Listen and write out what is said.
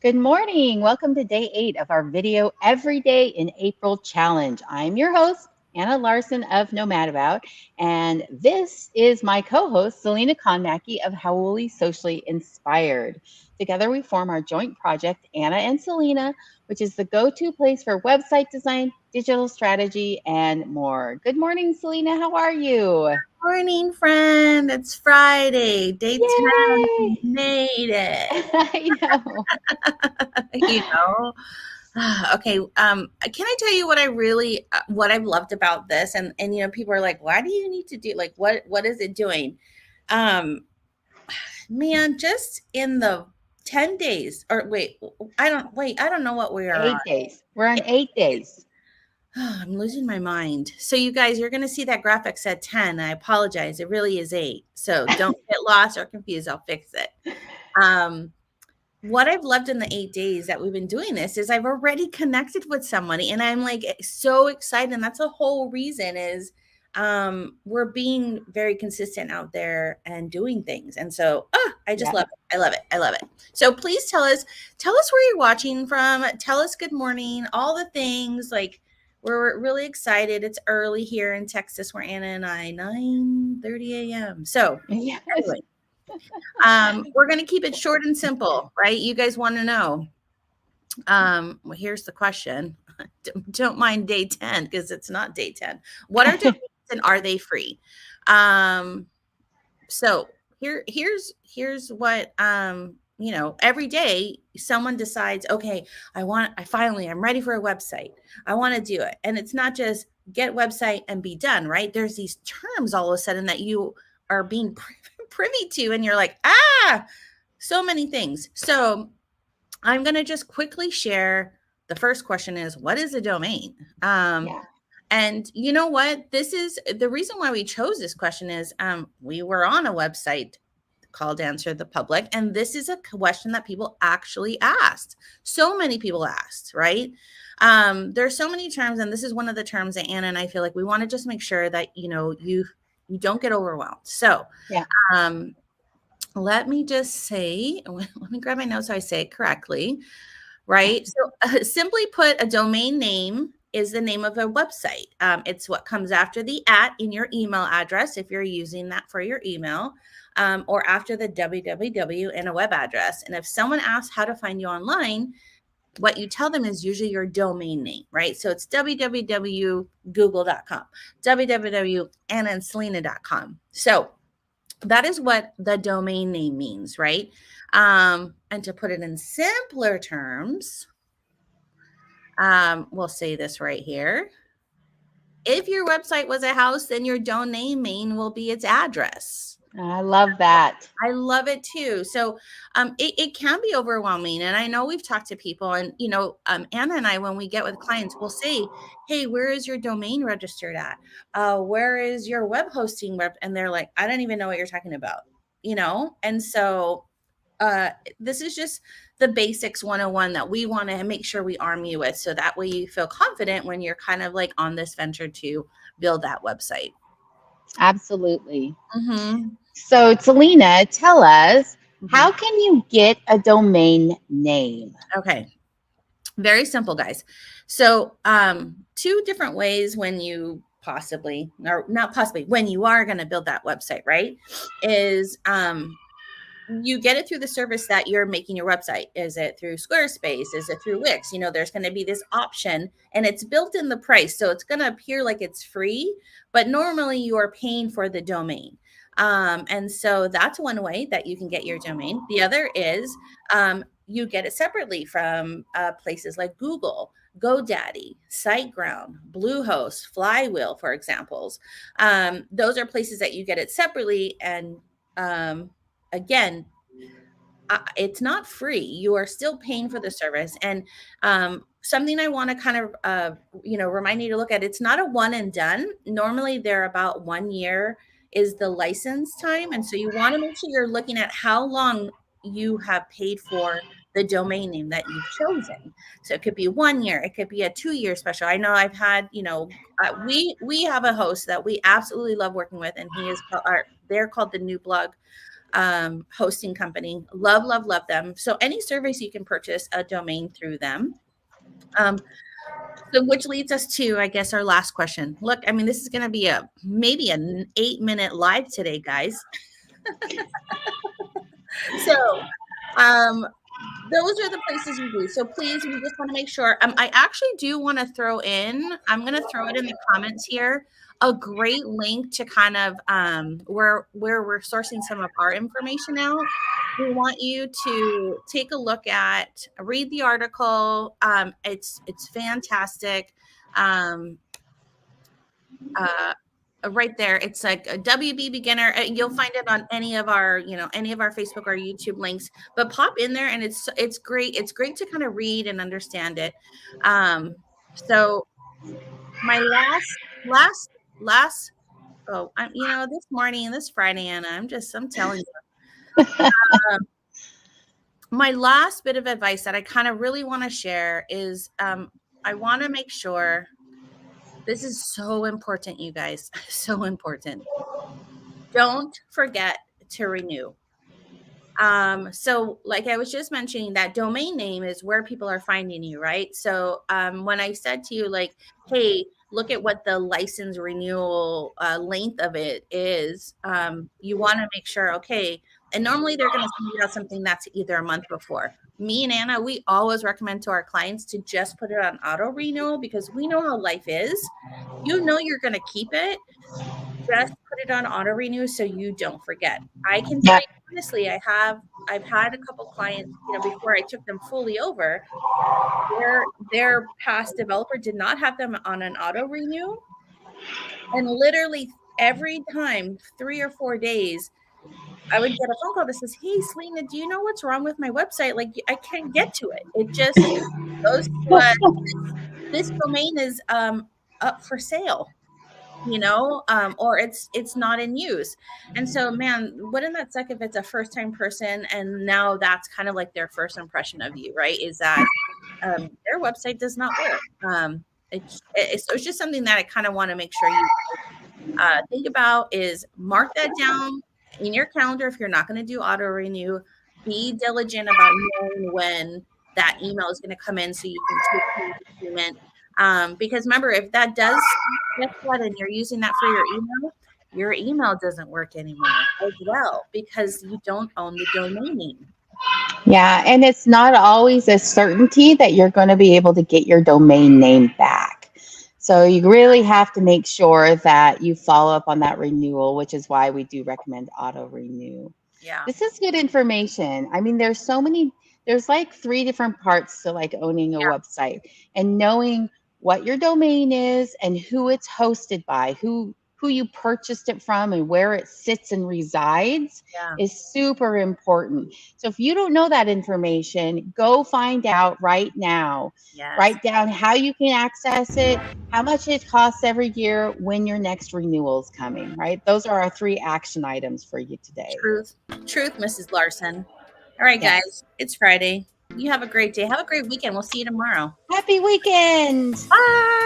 Good morning. Welcome to day 8 of our video Every Day in April challenge. I'm your host, Anna Larson of Nomadabout, and this is my co host, Selena Konmacki of Howley Socially Inspired. Together, we form our joint project, Anna and Selena, which is the go to place for website design, digital strategy, and more. Good morning, Selena. How are you? Morning, friend. It's Friday, day 10. Yay! We made it. I know. you know. Okay. Can I tell you what what I've loved about this? And people are like, why do you need to do like what is it doing? Um, Man, just in the 10 days or I don't know what we are on. 8 days. We're on 8 days. I'm losing my mind. So you guys, you're going to see that graphic said 10. I apologize. It really is 8. So don't get lost or confused. I'll fix it. Um, what I've loved in the 8 days that we've been doing this is I've already connected with somebody and I'm like so excited. And that's the whole reason is we're being very consistent out there and doing things. And so I just Yeah. love it. I love it. I love it. So please tell us where you're watching from. Tell us good morning, all the things like we're really excited. It's early here in Texas where Anna and I 9:30 a.m. So Yes. anyway, we're going to keep it short and simple, right? You guys want to know. Well, here's the question. Don't mind day 10 because it's not day 10. What are domains and are they free? Um, so here's what every day someone decides, okay, I'm ready for a website. I want to do it. And it's not just get website and be done, right? There's these terms all of a sudden that you are being privy to and you're like, so many things. So I'm going to just quickly share. The first question is, what is a domain? Yeah. And you know what? This is the reason why we chose this question is we were on a website called Answer the Public, and this is a question that people actually asked. So many people asked, right? There's so many terms, and this is one of the terms that Anna and I feel like we want to just make sure that you don't get overwhelmed. So Yeah. um, let me just say, let me grab my notes so I say it correctly, right? So, simply put, a domain name is the name of a website. It's what comes after the @ in your email address if you're using that for your email, or after the www in a web address. And if someone asks how to find you online, what you tell them is usually your domain name, right? So it's www.google.com, www.annaandselena.com. So that is what the domain name means, right? And to put it in simpler terms, we'll say this right here. If your website was a house, then your domain name will be its address. I love that. I love it too. So it can be overwhelming. And I know we've talked to people and, Anna and I, when we get with clients, we'll say, hey, where is your domain registered at? Where is your web hosting web? And they're like, I don't even know what you're talking about, And so this is just the basics 101 that we want to make sure we arm you with. So that way you feel confident when you're kind of like on this venture to build that website. Absolutely. Mm-hmm. So, Selena, tell us, how Mm-hmm. can you get a domain name? Okay. Very simple, guys. So, two different ways when you possibly, or not possibly, when you are going to build that website, right? Is you get it through the service that you're making your website. Is it through Squarespace? Is it through Wix? There's going to be this option and it's built in the price. So it's going to appear like it's free, but normally you are paying for the domain. And so that's one way that you can get your domain. The other is you get it separately from places like Google, GoDaddy, SiteGround, Bluehost, Flywheel, for examples. Those are places that you get it separately. And again, it's not free. You are still paying for the service. And something I want to kind of, remind you to look at, it's not a one and done. Normally they're about 1 year is the license time. And so you want to make sure you're looking at how long you have paid for the domain name that you've chosen. So it could be 1 year, it could be a 2 year special. I know I've had, we have a host that we absolutely love working with, and they're called the New Blog hosting company. Love, love, love them. So any service you can purchase a domain through them. So which leads us to, I guess, our last question. Look, I mean, this is going to be maybe an 8-minute live today, guys. So um, those are the places you do. So please, we just want to make sure. I actually do want to throw in, I'm going to throw it in the comments here, a great link to kind of where we're sourcing some of our information out. We want you to take a look at, read the article. It's fantastic. Um, uh, right there, it's like a WB beginner. You'll find it on any of our Facebook or YouTube links, but pop in there, and it's great. It's great to kind of read and understand it. So my last oh, this morning, this Friday, Anna, I'm telling you, my last bit of advice that I kind of really want to share is I want to make sure, this is so important, you guys, so important. Don't forget to renew. So like I was just mentioning, that domain name is where people are finding you, right? So when I said to you, like, hey, look at what the license renewal length of it is, you want to make sure, okay, and normally they're going to send you out something that's either a month before. Me and Anna, we always recommend to our clients to just put it on auto renewal, because we know how life is. You know you're going to keep it. Just put it on auto renew so you don't forget. I can tell Yeah. you honestly, I've had a couple clients, before I took them fully over, their past developer did not have them on an auto renew. And literally every time, 3 or 4 days, I would get a phone call that says, "Hey, Selena, do you know what's wrong with my website? Like, I can't get to it. It just goes to this domain is up for sale." Or it's not in use. And so, man, wouldn't that suck if it's a first time person and now that's kind of like their first impression of you, right? Is that their website does not work. It's just something that I kind of want to make sure you think about, is mark that down in your calendar. If you're not going to do auto renew, be diligent about knowing when that email is going to come in so you can take the payment. Because remember, if that does, guess what, and you're using that for your email doesn't work anymore as well, because you don't own the domain name. Yeah, and it's not always a certainty that you're going to be able to get your domain name back. So you really have to make sure that you follow up on that renewal, which is why we do recommend auto renew. Yeah. This is good information. I mean, there's like 3 different parts to like owning a website, and knowing what your domain is and who it's hosted by, who you purchased it from, and where it sits and resides Yeah. is super important. So if you don't know that information, go find out right now. Yes. Write down how you can access it, how much it costs every year, when your next renewal is coming, right? Those are our 3 action items for you today. Truth, Mrs. Larson. All right, Yes. guys, it's Friday. You have a great day. Have a great weekend. We'll see you tomorrow. Happy weekend. Bye.